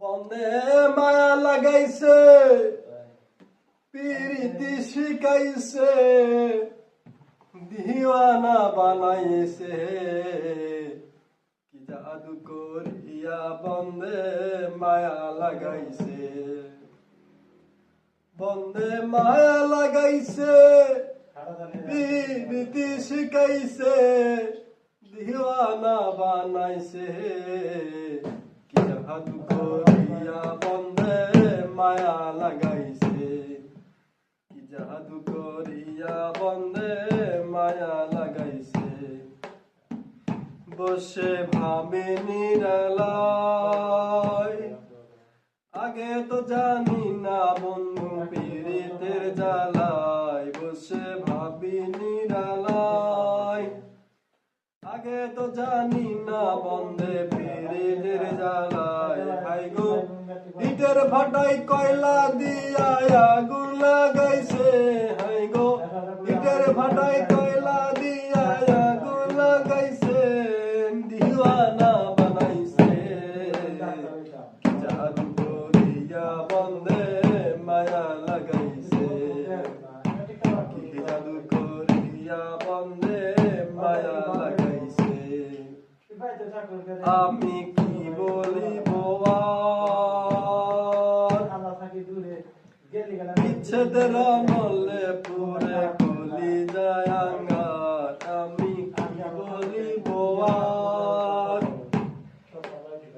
বন্দে মায়া লাগাইছে, পিরিতি শিখাইছে, দিওয়ানা বানাইছে। কি জাদু করিয়া বন্দে মায়া লাগাইছে, বন্দে মায়া লাগাইছে, পিরিতি শিখাইছে, দিওয়ানা বানাইছে। কি জাদু করিয়া বন্দে মায়া লাগাইছে, কি জাদু করিয়া বন্দে মায়া লাগাইছে। বসে ভাবে নিরালায়, আগে তো জানি না বন্ধু পীড়িতের জ্বালায়। বসে ভাবি নিরালায়, আগে তো জানি না বন্দে পীড়িতের জ্বালায়। হাই গো ইটের ভাটায় কয়লা দিয়া আগুন লাগাইছে, হাই গো ইটের ভাটায় কয়লা দিয়া আগুন লাগাইছে, দিওয়ানা বানাইছে। কি জাদু করিয়া বন্দে মায়া লাগাইছে, কি জাদু করিয়া বন্দে মায়া লাগাইছে। আমি কি বলিব বিচ্ছেদের নলে পুরে কলি যায় আঙ্গার। আমি কি বলিব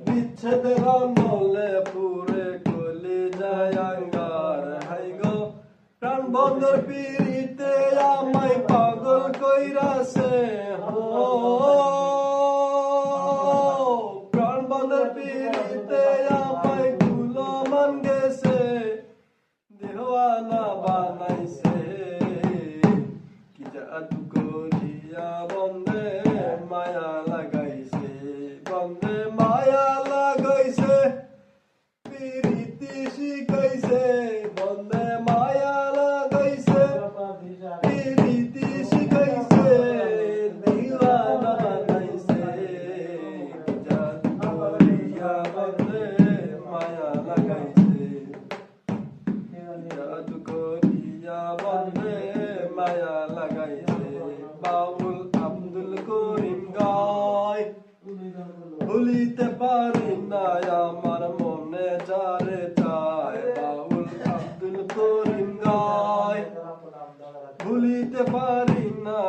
বিচ্ছেদের নলে পুরে কলি যায় আঙ্গার। হাই গো প্রাণ বন্ধর পিড়িতে আমায় পাগল কইরাছে, প্রাণ বন্ধর পিড়িতে আমায় গুলো মান গেছে, দেওয়ানা বানাইছে। কি জাদু করিয়া বন্দে মায়া লাগাইছে, বন্দে মায়া লাগাইছে, পিরিতি শিখাইছে, বন্দে মায়া লাগাইছে, পিরিতি শিখাইছে, দিওয়ানা বানাইছে। কি জাদু করিয়া বন্দে মায়া লাগাইছে, জাদু করিয়া বন্দে মায়া লাগাইছে। বাউল আব্দুল করিম গায়, ভুলিতে পারি না আমার মনে যারে চায়। বাউল আব্দুল করিম গায়, ভুলিতে পারি না